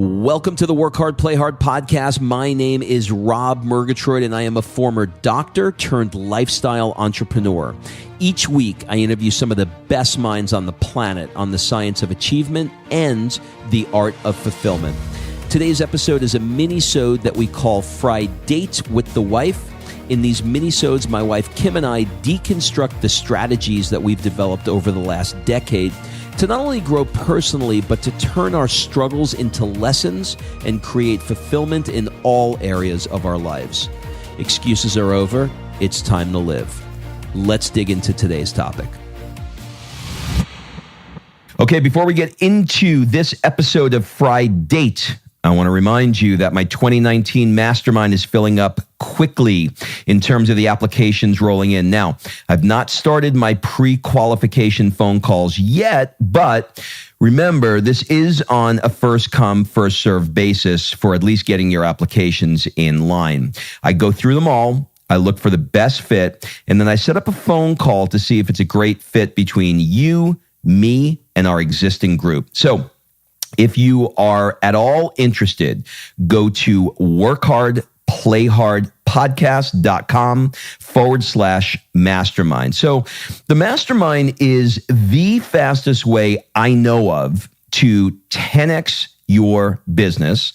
Welcome to the Work Hard, Play Hard podcast. My name is Rob Murgatroyd, and I am a former doctor turned lifestyle entrepreneur. Each week, I interview some of the best minds on the planet on the science of achievement and the art of fulfillment. Today's episode is a mini-sode that we call Fri-Date with the Wife. In these mini-sodes, my wife Kim and I deconstruct the strategies that we've developed over the last decade to not only grow personally, but to turn our struggles into lessons and create fulfillment in all areas of our lives. Excuses are over. It's time to live. Let's dig into today's topic. Okay, before we get into this episode of Fri-Date, I want to remind you that my 2019 mastermind is filling up quickly in terms of the applications rolling in. Now, I've not started my pre-qualification phone calls yet, but remember, this is on a first come, first served basis for at least getting your applications in line. I go through them all. I look for the best fit, and then I set up a phone call to see if it's a great fit between you, me, and our existing group. So, if you are at all interested, go to workhardplayhardpodcast.com/mastermind. So the mastermind is the fastest way I know of to 10x your business,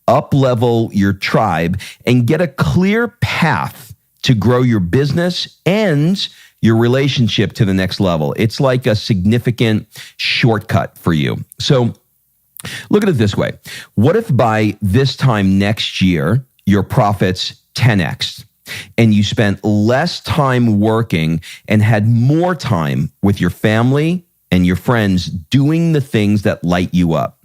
up-level your tribe, and get a clear path to grow your business and your relationship to the next level. It's like a significant shortcut for you. So look at it this way. What if by this time next year, your profits 10x and you spent less time working and had more time with your family and your friends doing the things that light you up?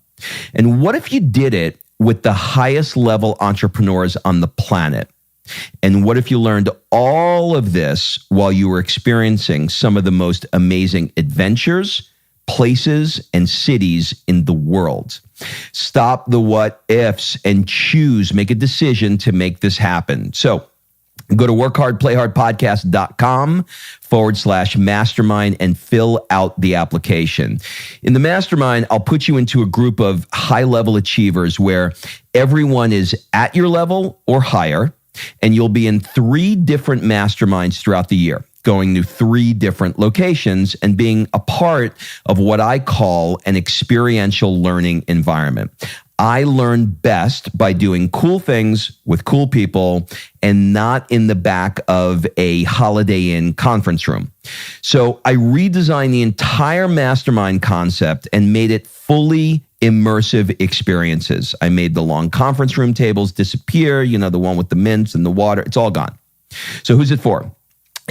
And what if you did it with the highest level entrepreneurs on the planet? And what if you learned all of this while you were experiencing some of the most amazing adventures, places, and cities in the world? Stop the what ifs and make a decision to make this happen. So go to workhardplayhardpodcast.com/mastermind and fill out the application. In the mastermind, I'll put you into a group of high-level achievers where everyone is at your level or higher, and you'll be in 3 different masterminds throughout the year, going to 3 different locations and being a part of what I call an experiential learning environment. I learn best by doing cool things with cool people and not in the back of a Holiday Inn conference room. So I redesigned the entire mastermind concept and made it fully immersive experiences. I made the long conference room tables disappear, the one with the mints and the water. It's all gone. So who's it for?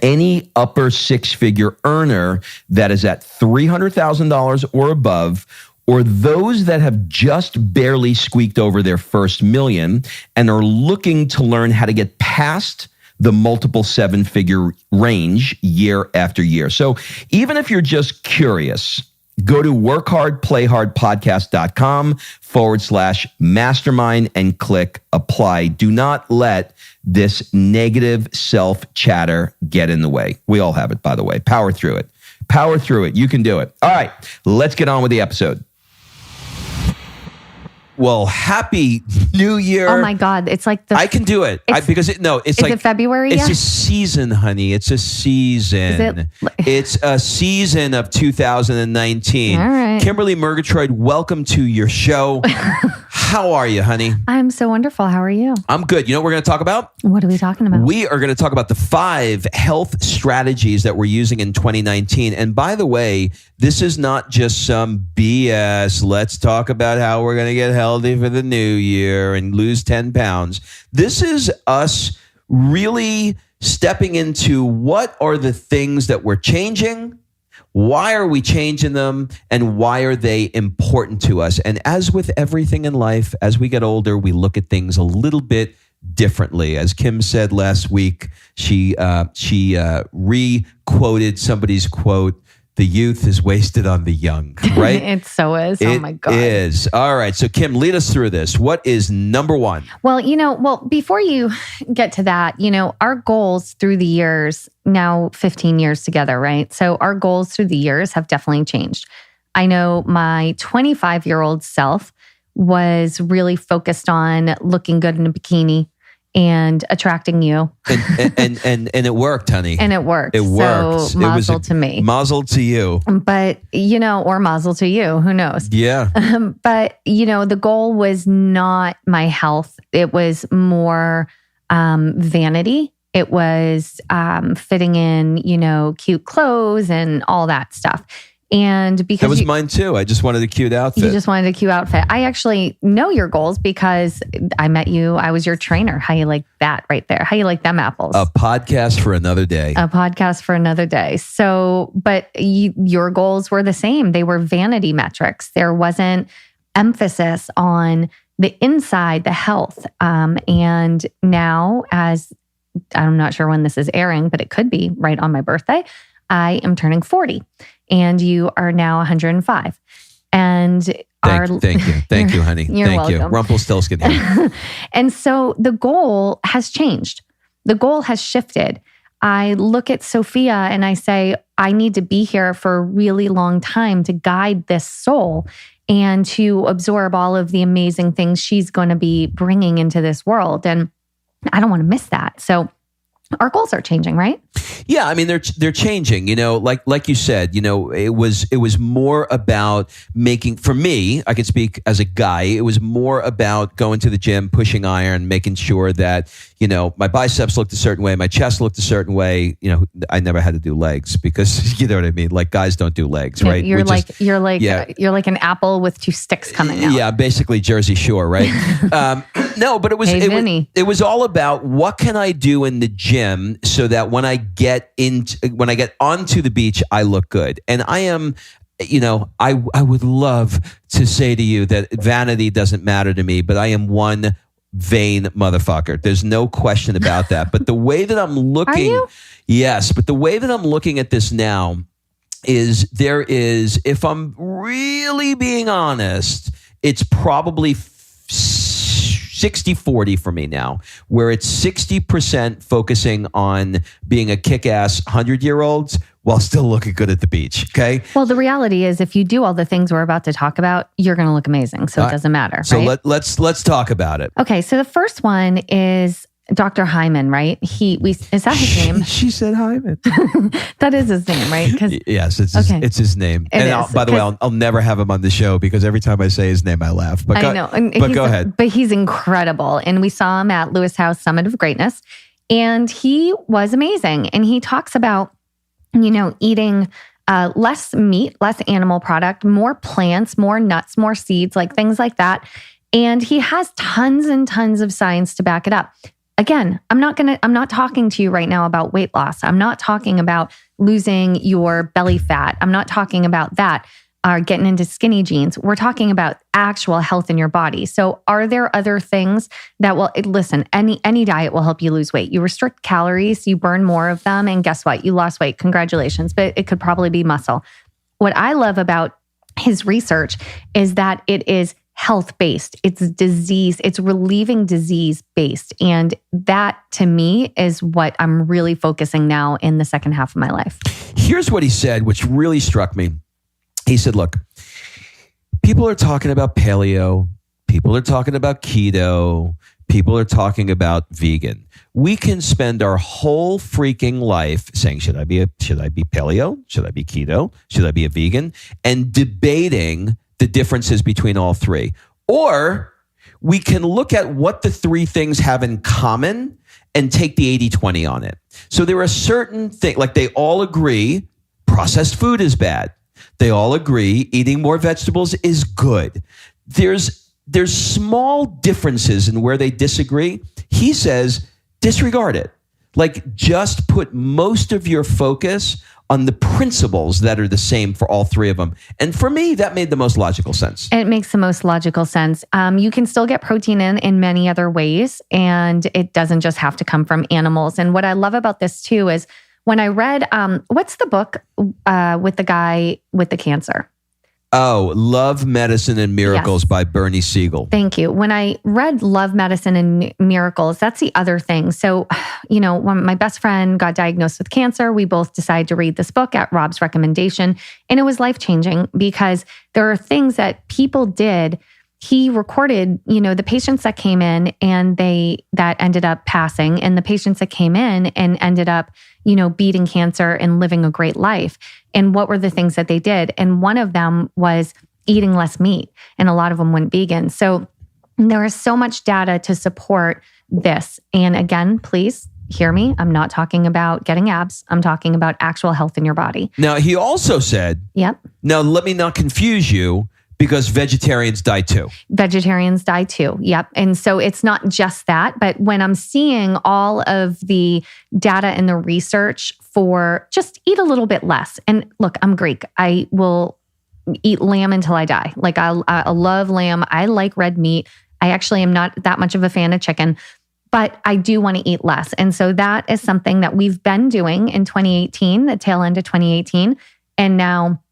Any upper 6-figure earner that is at $300,000 or above, or those that have just barely squeaked over their first million and are looking to learn how to get past the multiple 7-figure range year after year. So even if you're just curious, go to workhardplayhardpodcast.com/mastermind and click apply. Do not let this negative self-chatter get in the way. We all have it, by the way. Power through it. Power through it. You can do it. All right, let's get on with the episode. Well, happy New Year. Oh my God. It's like I can do it. Is it February yet? It's a season, honey. It's a season. It's a season of 2019. All right. Kimberly Murgatroyd, welcome to your show. How are you, honey? I'm so wonderful. How are you? I'm good. You know what we're going to talk about? What are we talking about? We are going to talk about the 5 health strategies that we're using in 2019. And by the way, this is not just some BS. Let's talk about how we're going to get healthy for the new year and lose 10 pounds. This is us really stepping into what are the things that we're changing. Why are we changing them, and why are they important to us? And as with everything in life, as we get older, we look at things a little bit differently. As Kim said last week, she re-quoted somebody's quote, "The youth is wasted on the young," right? It so is. Oh my God. It is. All right. So Kim, lead us through this. What is number 1? Well, before you get to that, our goals through the years, now 15 years together, right? So our goals through the years have definitely changed. I know my 25-year-old self was really focused on looking good in a bikini and attracting you. And it worked, honey. And it worked. It worked. So mazel to me. Mazel to you. But, or mazel to you. Who knows? Yeah. But, the goal was not my health. It was more vanity. It was fitting in, cute clothes and all that stuff. And because that was mine too. I just wanted a cute outfit. You just wanted a cute outfit. I actually know your goals because I met you. I was your trainer. How you like that right there? How you like them apples? A podcast for another day. A podcast for another day. So, but your goals were the same. They were vanity metrics. There wasn't emphasis on the inside, the health. And now, as I'm not sure when this is airing, but it could be right on my birthday, I am turning 40. And you are now 105. And thank you, honey. You're thank welcome. you. Rumpelstiltskin here. And so the goal has changed. The goal has shifted. I look at Sophia and I say, I need to be here for a really long time to guide this soul and to absorb all of the amazing things she's going to be bringing into this world. And I don't want to miss that. So our goals are changing, right? Yeah, I mean they're changing. Like you said, it was more about making. For me, I could speak as a guy. It was more about going to the gym, pushing iron, making sure that my biceps looked a certain way, my chest looked a certain way. I never had to do legs because you know what I mean. Like guys don't do legs, right? You're like an apple with two sticks coming out. Yeah, basically Jersey Shore, right? No, but it was all about what can I do in the gym so that when I get onto the beach, I look good. And I am, I would love to say to you that vanity doesn't matter to me, but I am one vain motherfucker. There's no question about that. But the way that I'm looking, are you? Yes, but the way that I'm looking at this now is if I'm really being honest, it's probably 60-40 for me now, where it's 60% focusing on being a kick-ass 100-year-old while still looking good at the beach, okay? Well, the reality is if you do all the things we're about to talk about, you're going to look amazing, so it doesn't matter, so right? let's talk about it. Okay, so the first one is Dr. Hyman, right? Is that his name? She said Hyman. That is his name, right? Yes, it's his name. By the way, I'll never have him on the show because every time I say his name, I laugh. But I know. But go ahead. But he's incredible. And we saw him at Lewis House Summit of Greatness. And he was amazing. And he talks about, eating less meat, less animal product, more plants, more nuts, more seeds, like things like that. And he has tons and tons of science to back it up. Again, I'm not talking to you right now about weight loss. I'm not talking about losing your belly fat. I'm not talking about that or getting into skinny jeans. We're talking about actual health in your body. So are there other things that any diet will help you lose weight. You restrict calories, you burn more of them, and guess what? You lost weight. Congratulations. But it could probably be muscle. What I love about his research is that it is health-based. It's relieving disease-based. And that to me is what I'm really focusing now in the second half of my life. Here's what he said, which really struck me. He said, look, people are talking about paleo. People are talking about keto. People are talking about vegan. We can spend our whole freaking life saying, should I be paleo? Should I be keto? Should I be a vegan? And debating the differences between all three. Or we can look at what the three things have in common and take the 80-20 on it. So there are certain things, like they all agree processed food is bad. They all agree eating more vegetables is good. There's small differences in where they disagree. He says, disregard it. Like just put most of your focus on the principles that are the same for all three of them. And for me, that made the most logical sense. It makes the most logical sense. You can still get protein in many other ways, and it doesn't just have to come from animals. And what I love about this too is when I read, what's the book with the guy with the cancer? Oh, Love, Medicine, and Miracles by Bernie Siegel. Thank you. When I read Love, Medicine, and Miracles, that's the other thing. So, when my best friend got diagnosed with cancer, we both decided to read this book at Rob's recommendation. And it was life-changing because there are things that people did he recorded, the patients that came in and that ended up passing, and the patients that came in and ended up, beating cancer and living a great life. And what were the things that they did? And one of them was eating less meat, and a lot of them went vegan. So there is so much data to support this. And again, please hear me. I'm not talking about getting abs. I'm talking about actual health in your body. Now, he also said, yep. Now, let me not confuse you, because vegetarians die too. Vegetarians die too. Yep. And so it's not just that, but when I'm seeing all of the data and the research for just eat a little bit less. And look, I'm Greek. I will eat lamb until I die. Like I love lamb. I like red meat. I actually am not that much of a fan of chicken, but I do want to eat less. And so that is something that we've been doing in 2018, the tail end of 2018. And now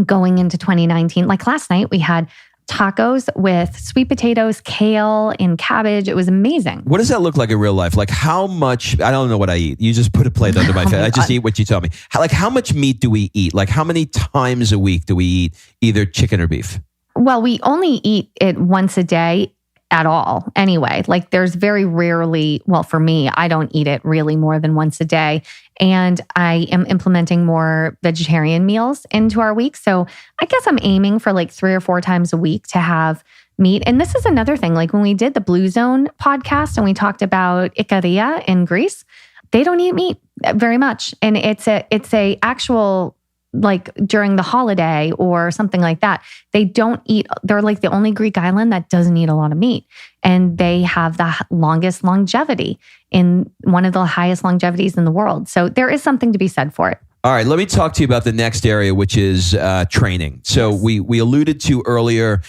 going into 2019, like last night, we had tacos with sweet potatoes, kale, and cabbage. It was amazing. What does that look like in real life? Like how much, I don't know what I eat. You just put a plate under my face. I just eat what you tell me. How much meat do we eat? Like how many times a week do we eat either chicken or beef? Well, we only eat it once a day at all anyway. Like there's very rarely, well, for me, I don't eat it really more than once a day. And I am implementing more vegetarian meals into our week. So I guess I'm aiming for like 3 or 4 times a week to have meat. And this is another thing, like when we did the Blue Zone podcast and we talked about Ikaria in Greece, they don't eat meat very much. And it's a actual, like during the holiday or something like that, they don't eat, they're like the only Greek island that doesn't eat a lot of meat. And they have the longest longevity, in one of the highest longevities in the world. So there is something to be said for it. All right, let me talk to you about the next area, which is training. So Yes. we alluded to earlier,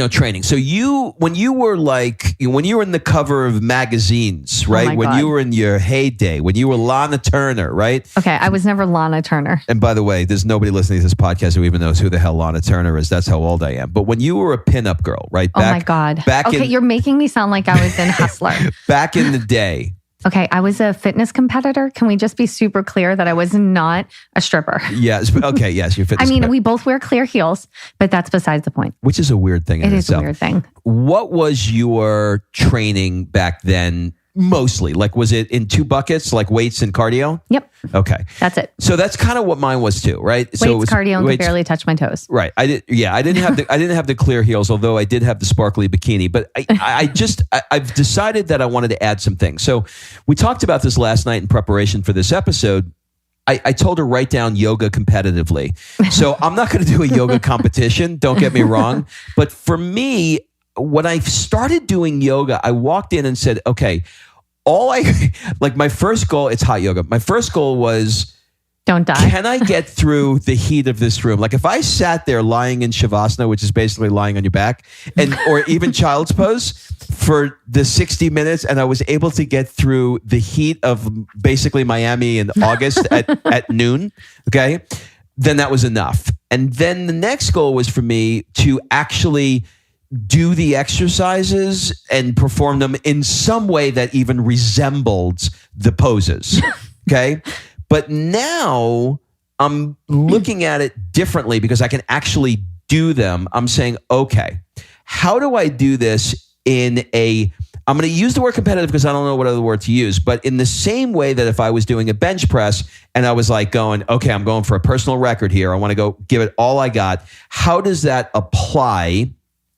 training. So when you were in the cover of magazines, right? my When God. you were in your heyday, when you were Lana Turner, right? Okay, I was never Lana Turner. And by the way, there's nobody listening to this podcast who even knows who the hell Lana Turner is. That's how old I am. But when you were a pinup girl, right? Oh my God. Okay, you're making me sound like I was in Hustler. Back in the day. Okay, I was a fitness competitor. Can we just be super clear that I was not a stripper? Yes. Okay. Yes. You're fitness. I mean, we both wear clear heels, but that's besides the point. Which is a weird thing. It is itself. a weird thing. What was your training back then? Mostly, like, was it in 2 buckets, like weights and cardio? Yep. Okay. That's it. So that's kind of what mine was too, right? Weights, So it was cardio, and could barely touch my toes. Right. I didn't have the clear heels, although I did have the sparkly bikini. But I've decided that I wanted to add some things. So we talked about this last night in preparation for this episode. I told her write down yoga competitively. So I'm not going to do a yoga competition. Don't get me wrong. But for me, when I started doing yoga, I walked in and said, okay, my first goal, it's hot yoga. My first goal was, don't die. can I get through the heat of this room? Like if I sat there lying in Shavasana, which is basically lying on your back, or even child's pose for the 60 minutes, and I was able to get through the heat of basically Miami in August at noon, okay, then that was enough. And then the next goal was for me to actually do the exercises and perform them in some way that even resembled the poses. Okay. But now I'm looking at it differently because I can actually do them. I'm saying, okay, how do I do this I'm going to use the word competitive because I don't know what other word to use, but in the same way that if I was doing a bench press and I was like going, okay, I'm going for a personal record here. I want to go give it all I got. How does that apply?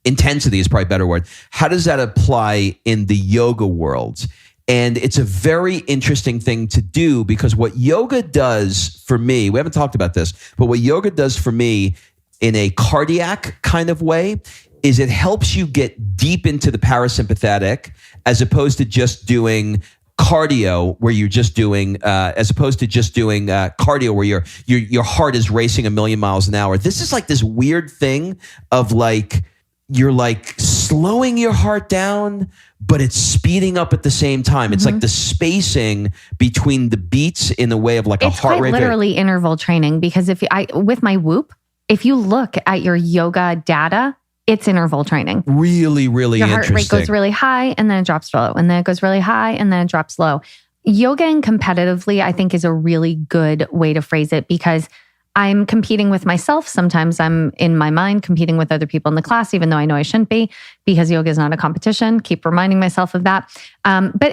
Intensity is probably a better word. How does that apply in the yoga world? And it's a very interesting thing to do because what yoga does for me, we haven't talked about this, but what yoga does for me in a cardiac kind of way is it helps you get deep into the parasympathetic as opposed to just doing cardio where you're just doing cardio where your heart is racing 1,000,000 miles an hour. This is like this weird thing of like, you're like slowing your heart down, but it's speeding up at the same time. It's like the spacing between the beats in the way of like a heart rate. It's literally interval training because with my Whoop, if you look at your yoga data, it's interval training. Really, really your interesting. Your heart rate goes really high and then it drops low, and then it goes really high and then it drops low. Yoga and competitively, I think, is a really good way to phrase it because I'm competing with myself. Sometimes I'm in my mind competing with other people in the class, even though I know I shouldn't be, because yoga is not a competition. Keep reminding myself of that. But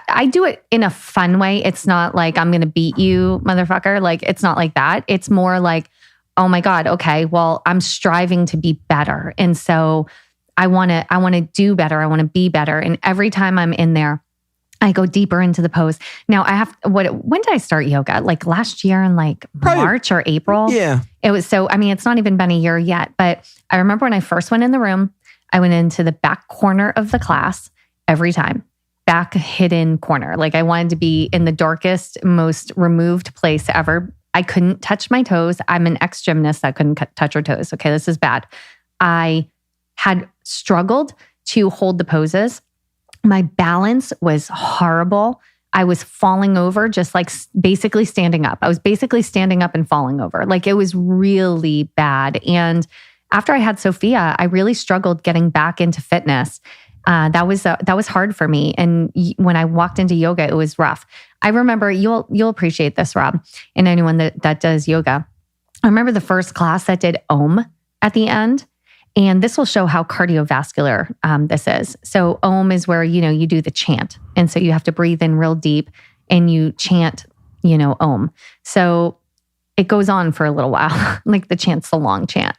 I do it in a fun way. It's not like I'm going to beat you, motherfucker. Like, it's not like that. It's more like, oh my God, okay, well, I'm striving to be better. And so I want to do better. I want to be better. And every time I'm in there, I go deeper into the pose. Now when did I start yoga? Like last year in like March or April? Yeah. It was it's not even been a year yet, but I remember when I first went in the room, I went into the back corner of the class every time. Back hidden corner. Like I wanted to be in the darkest, most removed place ever. I couldn't touch my toes. I'm an ex-gymnast that couldn't touch her toes. Okay, this is bad. I had struggled to hold the poses. My balance was horrible. I was falling over, just like basically standing up. I was basically standing up and falling over. Like it was really bad. And after I had Sophia, I really struggled getting back into fitness. That was hard for me. And when I walked into yoga, it was rough. I remember, you'll appreciate this, Rob, and anyone that does yoga. I remember the first class that did Om at the end. And this will show how cardiovascular this is. So Om is where, you do the chant. And so you have to breathe in real deep and you chant, Om. So it goes on for a little while. Like the chant's the long chant.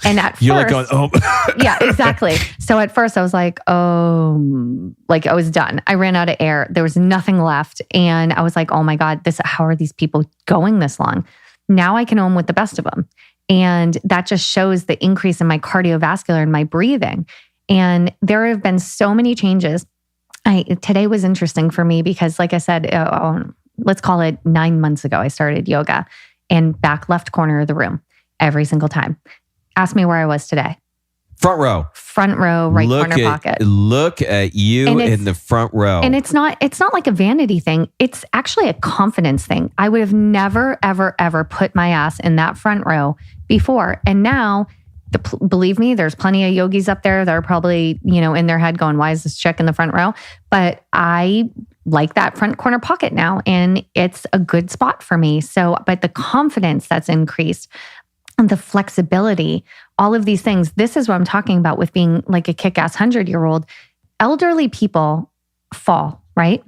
And at You're first, like going, oh. Yeah, exactly. So at first I was like, oh, like I was done. I ran out of air. There was nothing left. And I was like, oh my God, how are these people going this long? Now I can Om with the best of them. And that just shows the increase in my cardiovascular and my breathing. And there have been so many changes. Today was interesting for me because, like I said, let's call it 9 months ago, I started yoga and back left corner of the room every single time. Ask me where I was today. Front row, right corner pocket. Look at you in the front row. And it's not like a vanity thing. It's actually a confidence thing. I would have never, ever, ever put my ass in that front row before. And now, believe me, there's plenty of yogis up there that are probably, in their head going, why is this chick in the front row? But I like that front corner pocket now. And it's a good spot for me. So, but the confidence that's increased, the flexibility, all of these things. This is what I'm talking about with being like a kick-ass 100-year-old. Elderly people fall, right?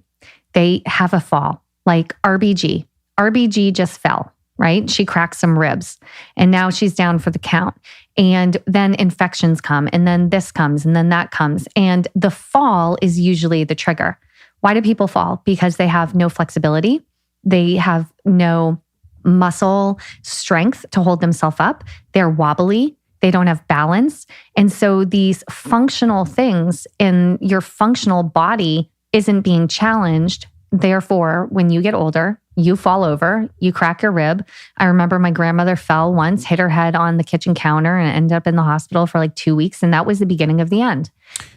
They have a fall, like RBG. RBG just fell, right? She cracked some ribs and now she's down for the count. And then infections come and then this comes and then that comes. And the fall is usually the trigger. Why do people fall? Because they have no flexibility. They have no muscle strength to hold themselves up. They're wobbly. They don't have balance. And so these functional things in your functional body isn't being challenged. Therefore, when you get older, you fall over, you crack your rib. I remember my grandmother fell once, hit her head on the kitchen counter and ended up in the hospital for like 2 weeks. And that was the beginning of the end.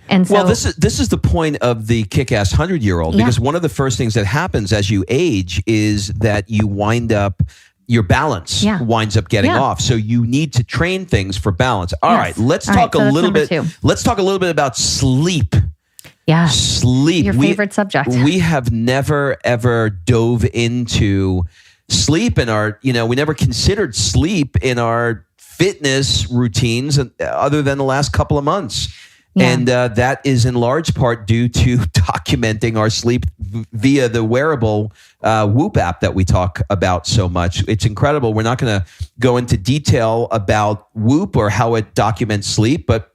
And so, well, this is the point of the kick-ass 100-year-old, because one of the first things that happens as you age is that you wind up, your balance winds up getting off. So you need to train things for balance. All right, let's talk a little bit. Let's talk a little bit about sleep. Yeah. Sleep. Your favorite subject. We have never, ever dove into sleep in our, we never considered sleep in our fitness routines other than the last couple of months. Yeah. And that is in large part due to documenting our sleep via the wearable Whoop app that we talk about so much. It's incredible. We're not going to go into detail about Whoop or how it documents sleep, but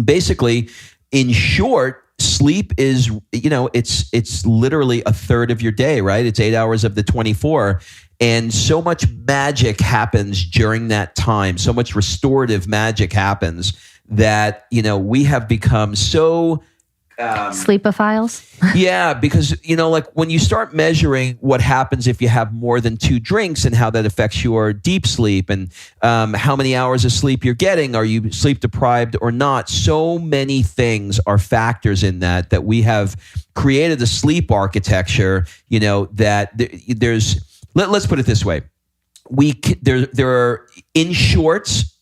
basically, in short, sleep is, it's literally a third of your day, right? It's 8 hours of the 24. And so much magic happens during that time. So much restorative magic happens that, we have become so... Sleepophiles? Yeah, because, like when you start measuring what happens if you have more than 2 drinks and how that affects your deep sleep and how many hours of sleep you're getting, are you sleep deprived or not? So many things are factors in that we have created a sleep architecture, that there's, let's put it this way. There are, in shorts,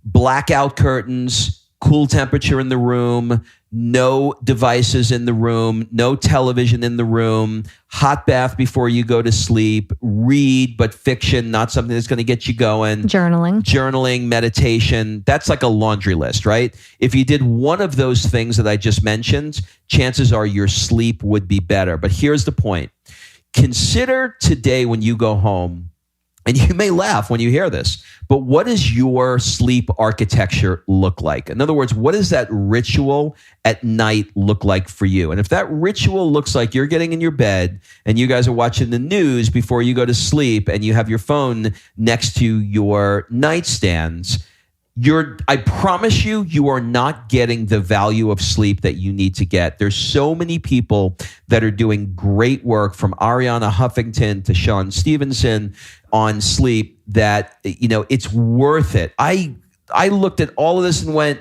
blackout curtains, cool temperature in the room, no devices in the room, no television in the room, hot bath before you go to sleep, read, but fiction, not something that's going to get you going. Journaling, meditation. That's like a laundry list, right? If you did one of those things that I just mentioned, chances are your sleep would be better. But here's the point. Consider today when you go home, and you may laugh when you hear this, but what does your sleep architecture look like? In other words, what does that ritual at night look like for you? And if that ritual looks like you're getting in your bed and you guys are watching the news before you go to sleep and you have your phone next to your nightstands, I promise you, you are not getting the value of sleep that you need to get. There's so many people that are doing great work, from Ariana Huffington to Sean Stevenson, on sleep, that, it's worth it. I looked at all of this and went,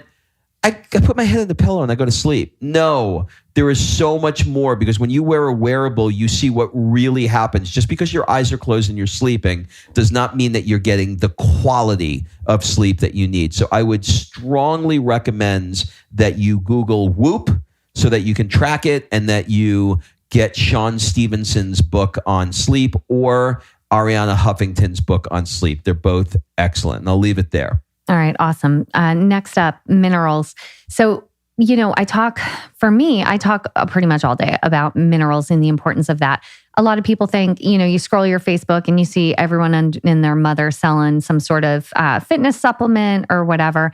I put my head on the pillow and I go to sleep. No, there is so much more, because when you wear a wearable, you see what really happens. Just because your eyes are closed and you're sleeping does not mean that you're getting the quality of sleep that you need. So I would strongly recommend that you Google Whoop so that you can track it, and that you get Sean Stevenson's book on sleep or Ariana Huffington's book on sleep. They're both excellent. And I'll leave it there. All right. Awesome. Next up, minerals. So, I talk pretty much all day about minerals and the importance of that. A lot of people think, you scroll your Facebook and you see everyone and their mother selling some sort of fitness supplement or whatever.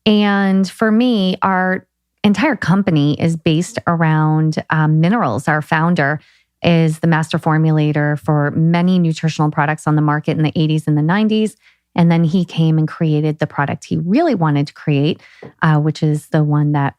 And for me, our entire company is based around minerals. Our founder is the master formulator for many nutritional products on the market in the 80s and the 90s. And then he came and created the product he really wanted to create, which is the one that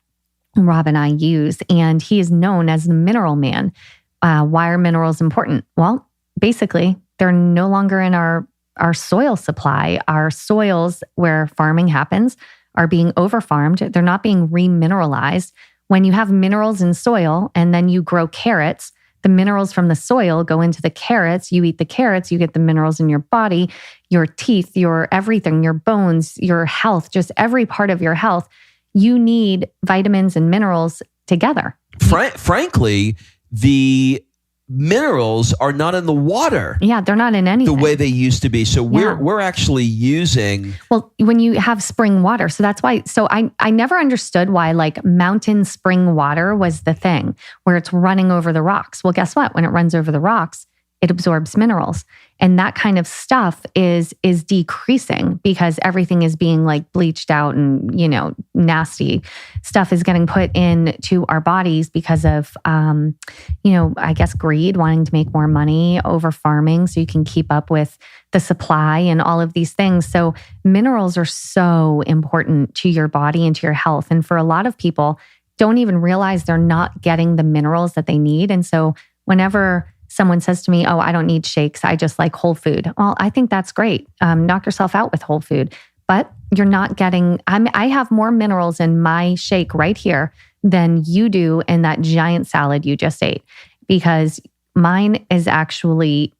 Rob and I use. And he is known as the mineral man. Why are minerals important? Well, basically, they're no longer in our soil supply. Our soils where farming happens are being overfarmed. They're not being remineralized. When you have minerals in soil and then you grow carrots, the minerals from the soil go into the carrots. You eat the carrots, you get the minerals in your body, your teeth, your everything, your bones, your health, just every part of your health. You need vitamins and minerals together. Frankly, the minerals are not in the water. Yeah, they're not in anything. The way they used to be. So we're actually using... Well, when you have spring water, so that's why... So I never understood why like mountain spring water was the thing, where it's running over the rocks. Well, guess what? When it runs over the rocks, it absorbs minerals. And that kind of stuff is decreasing because everything is being like bleached out, and, nasty stuff is getting put into our bodies because of, I guess greed, wanting to make more money, over farming so you can keep up with the supply and all of these things. So minerals are so important to your body and to your health. And for a lot of people, don't even realize they're not getting the minerals that they need. And so whenever someone says to me, oh, I don't need shakes, I just like whole food. Well, I think that's great. Knock yourself out with whole food. But you're not getting, I have more minerals in my shake right here than you do in that giant salad you just ate, because mine is actually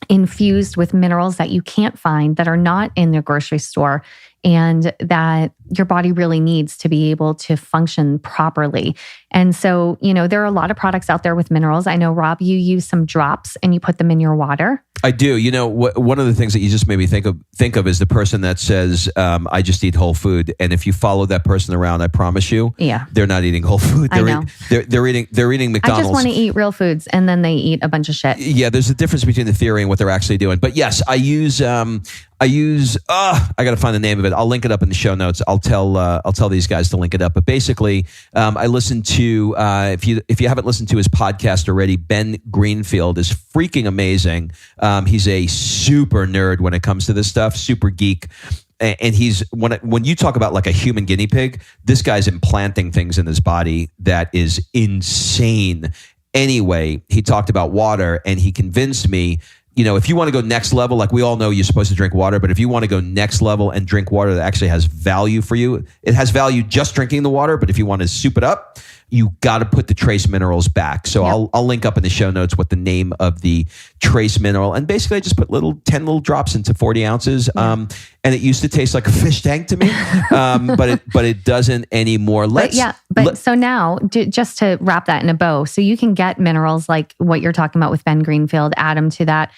infused with minerals that you can't find, that are not in the grocery store, and that your body really needs to be able to function properly. And so, there are a lot of products out there with minerals. I know, Rob, you use some drops and you put them in your water. I do. One of the things that you just made me think of is the person that says, I just eat whole food. And if you follow that person around, I promise you, they're not eating whole food. They're eating McDonald's. I just want to eat real foods, and then they eat a bunch of shit. Yeah, there's a difference between the theory and what they're actually doing. But yes, I use, I got to find the name of it. I'll link it up in the show notes. I'll tell these guys to link it up. But basically, I listened to, if you haven't listened to his podcast already, Ben Greenfield is freaking amazing. He's a super nerd when it comes to this stuff, super geek. And he's, when you talk about like a human guinea pig, this guy's implanting things in his body that is insane. Anyway, he talked about water, and he convinced me, if you want to go next level, like we all know you're supposed to drink water, but if you want to go next level and drink water that actually has value for you, it has value just drinking the water. But if you want to soup it up, you got to put the trace minerals back. So I'll link up in the show notes what the name of the trace mineral. And basically I just put 10 little drops into 40 ounces. And it used to taste like a fish tank to me, but it doesn't anymore. So now, just to wrap that in a bow, so you can get minerals like what you're talking about with Ben Greenfield, add them to that.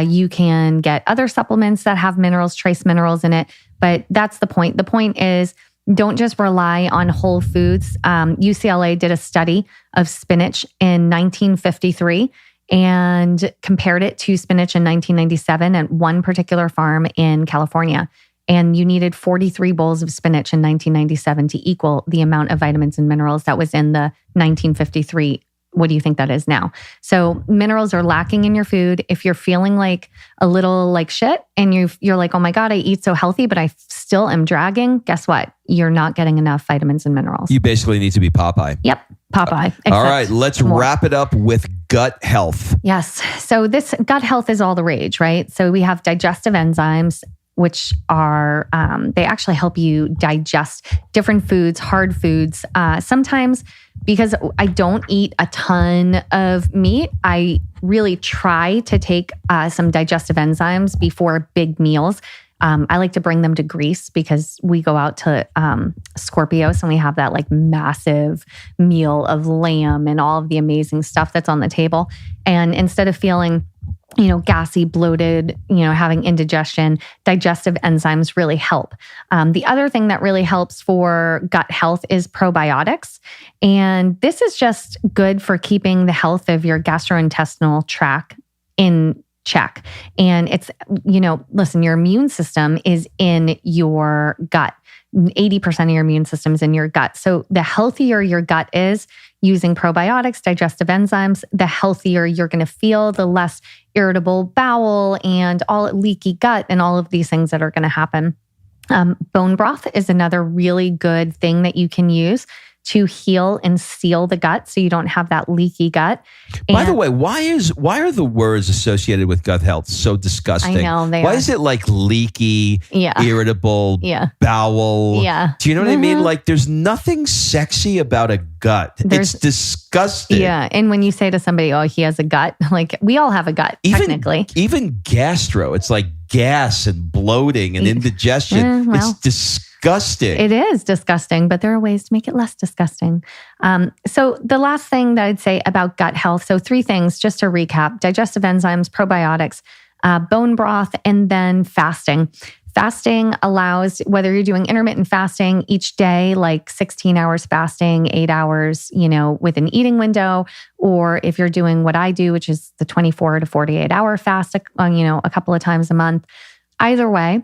You can get other supplements that have minerals, trace minerals in it, but that's the point. The point is, don't just rely on whole foods. UCLA did a study of spinach in 1953 and compared it to spinach in 1997 at one particular farm in California. And you needed 43 bowls of spinach in 1997 to equal the amount of vitamins and minerals that was in the 1953. What do you think that is now? So minerals are lacking in your food. If you're feeling like a little like shit and you're like, oh my God, I eat so healthy, but I still am dragging. Guess what? You're not getting enough vitamins and minerals. You basically need to be Popeye. Yep. Popeye. All right. Let's wrap it up with gut health. Yes. So this gut health is all the rage, right? So we have digestive enzymes, which are, they actually help you digest different foods, hard foods. Sometimes because I don't eat a ton of meat, I really try to take some digestive enzymes before big meals. I like to bring them to Greece because we go out to Scorpios and we have that like massive meal of lamb and all of the amazing stuff that's on the table. And instead of feeling gassy, bloated, having indigestion, digestive enzymes really help. The other thing that really helps for gut health is probiotics. And this is just good for keeping the health of your gastrointestinal tract in check. And it's, listen, your immune system is in your gut. 80% of your immune system is in your gut. So the healthier your gut is using probiotics, digestive enzymes, the healthier you're going to feel, the less irritable bowel and all leaky gut and all of these things that are going to happen. Bone broth is another really good thing that you can use to heal and seal the gut so you don't have that leaky gut. By the way, why are the words associated with gut health so disgusting? I know they Why are. is it like leaky, irritable, bowel? Yeah. Do you know what I mean? Like there's nothing sexy about a gut. It's disgusting. Yeah. And when you say to somebody, oh, he has a gut, like we all have a gut, technically. Even gastro, it's like gas and bloating and indigestion. It's disgusting. It is disgusting, but there are ways to make it less disgusting. So the last thing that I'd say about gut health, so 3 things, just to recap: digestive enzymes, probiotics, bone broth, and then fasting. Fasting allows, whether you're doing intermittent fasting each day, like 16 hours fasting, 8 hours, with an eating window, or if you're doing what I do, which is the 24 to 48 hour fast, a couple of times a month. Either way,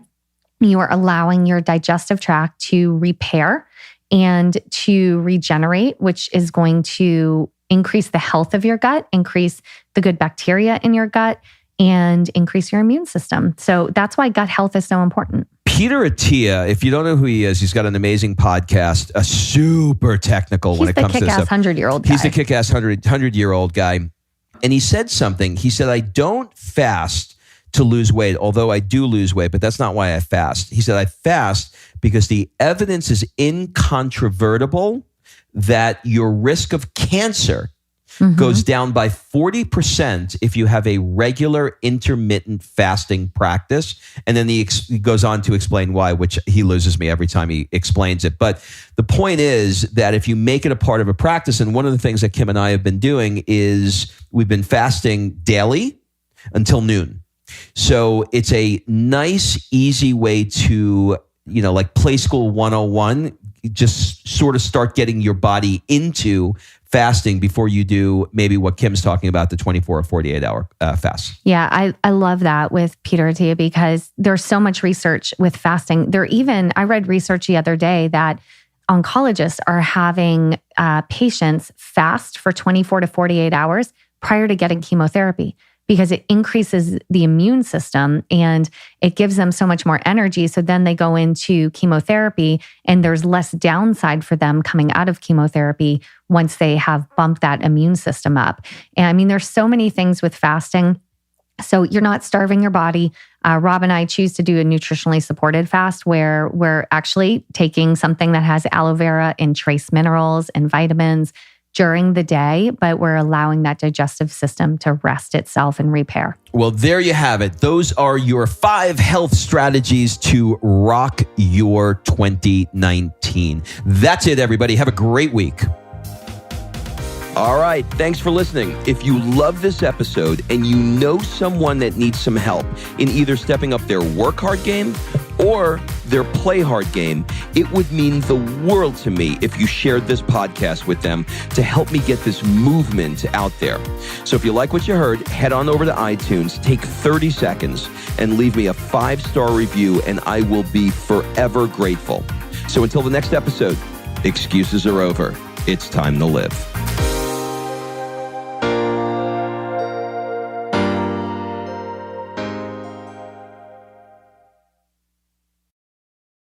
you are allowing your digestive tract to repair and to regenerate, which is going to increase the health of your gut, increase the good bacteria in your gut, and increase your immune system. So that's why gut health is so important. Peter Attia, if you don't know who he is, he's got an amazing podcast, a super technical when it comes to this stuff. He's the kick-ass 100-year-old guy. He's the kick-ass 100-year-old guy. And he said something. He said, I don't fast to lose weight, although I do lose weight, but that's not why I fast. He said, I fast because the evidence is incontrovertible that your risk of cancer goes down by 40% if you have a regular intermittent fasting practice. And then he goes on to explain why, which he loses me every time he explains it. But the point is that if you make it a part of a practice, and one of the things that Kim and I have been doing is we've been fasting daily until noon. So it's a nice, easy way to, like Play School 101, just sort of start getting your body into fasting before you do maybe what Kim's talking about, the 24 or 48 hour fast. Yeah, I love that with Peter Attia because there's so much research with fasting. I read research the other day that oncologists are having patients fast for 24 to 48 hours prior to getting chemotherapy, because it increases the immune system and it gives them so much more energy. So then they go into chemotherapy and there's less downside for them coming out of chemotherapy once they have bumped that immune system up. And I mean, there's so many things with fasting. So you're not starving your body. Rob and I choose to do a nutritionally supported fast where we're actually taking something that has aloe vera and trace minerals and vitamins during the day, but we're allowing that digestive system to rest itself and repair. Well, there you have it. Those are your 5 health strategies to rock your 2019. That's it, everybody. Have a great week. All right. Thanks for listening. If you love this episode and you know someone that needs some help in either stepping up their work hard game or their play hard game, it would mean the world to me if you shared this podcast with them to help me get this movement out there. So if you like what you heard, head on over to iTunes, take 30 seconds and leave me a 5-star review, and I will be forever grateful. So until the next episode, excuses are over. It's time to live.